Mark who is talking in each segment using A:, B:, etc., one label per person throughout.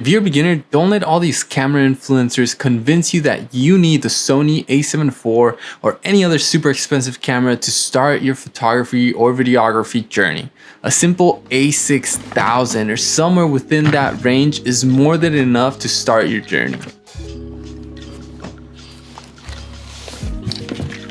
A: If you're a beginner, don't let all these camera influencers convince you that you need the Sony A7IV or any other super expensive camera to start your photography or videography journey. A simple A6000 or somewhere within that range is more than enough to start your journey.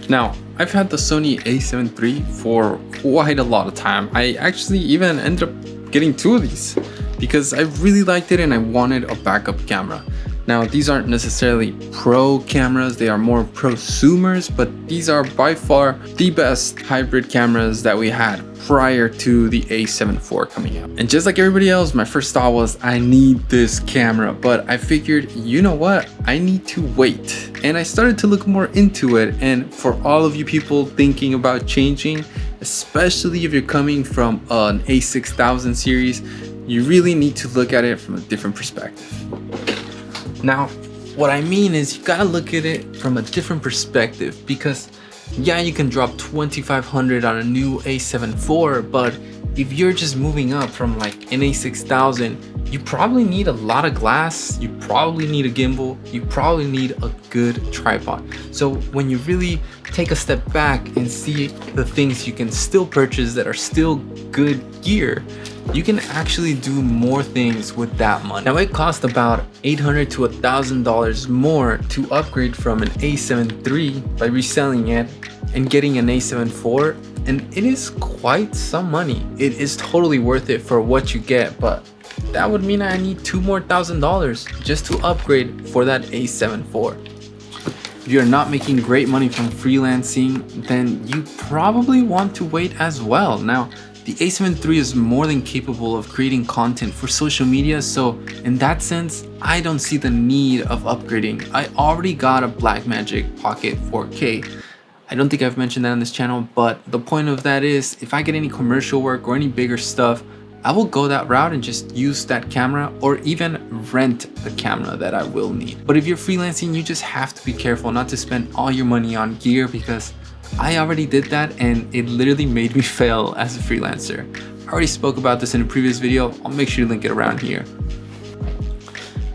A: Now, I've had the Sony A7 III for quite a lot of time. I actually even ended up getting two of these because I really liked it and I wanted a backup camera. Now, these aren't necessarily pro cameras, they are more prosumers, but these are by far the best hybrid cameras that we had prior to the A7 IV coming out. And just like everybody else, my first thought was, I need this camera, but I figured, you know what, I need to wait. And I started to look more into it. And for all of you people thinking about changing, especially if you're coming from an A6000 series, you really need to look at it from a different perspective. Now, what I mean is you gotta look at it from a different perspective because yeah, you can drop $2,500 on a new A7 IV, but if you're just moving up from like an A6000, you probably need a lot of glass, you probably need a gimbal, you probably need a good tripod. So when you really take a step back and see the things you can still purchase that are still good gear, you can actually do more things with that money. Now, it costs about $800 to $1,000 more to upgrade from an A7 III by reselling it and getting an A7 IV, and it is quite some money. It is totally worth it for what you get, but that would mean I need $2,000 more just to upgrade for that A7 IV. If you're not making great money from freelancing, then you probably want to wait as well. Now, the A7 III is more than capable of creating content for social media, so in that sense, I don't see the need of upgrading. I already got a Blackmagic Pocket 4K. I don't think I've mentioned that on this channel, but the point of that is, if I get any commercial work or any bigger stuff, I will go that route and just use that camera or even rent the camera that I will need. But if you're freelancing, you just have to be careful not to spend all your money on gear because I already did that and it literally made me fail as a freelancer. I already spoke about this in a previous video. I'll make sure to link it around here.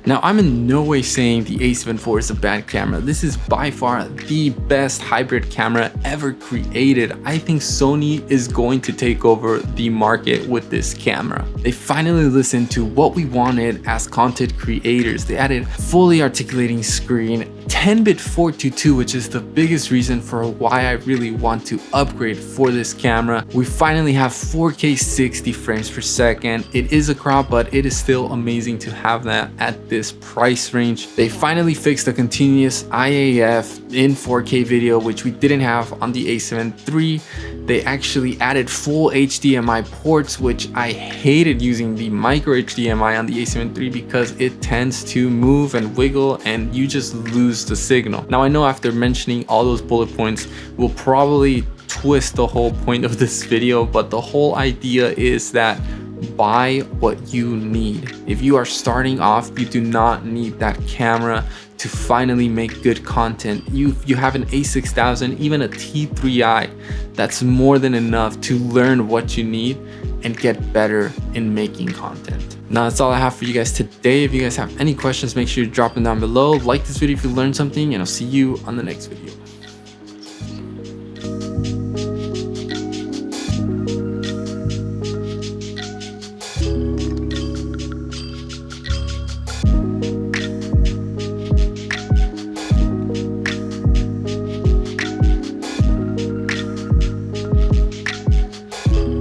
A: Now, I'm in no way saying the A7 IV is a bad camera. This is by far the best hybrid camera ever created. I think Sony is going to take over the market with this camera. They finally listened to what we wanted as content creators. They added fully articulating screen, 10-bit 422, which is the biggest reason for why I really want to upgrade for this camera. We finally have 4K 60 frames per second. It is a crop, but it is still amazing to have that at this price range. They finally fixed the continuous IAF in 4K video, which we didn't have on the A7 III. They actually added full HDMI ports, which I hated using the micro HDMI on the A7 III because it tends to move and wiggle and you just lose the signal. Now, I know after mentioning all those bullet points, we'll probably twist the whole point of this video, but the whole idea is that buy what you need. If you are starting off, you do not need that camera to finally make good content. You have an A6000, even a T3i, that's more than enough to learn what you need and get better in making content. Now, that's all I have for you guys today. If you guys have any questions, make sure you drop them down below. Like this video if you learned something, and I'll see you on the next video.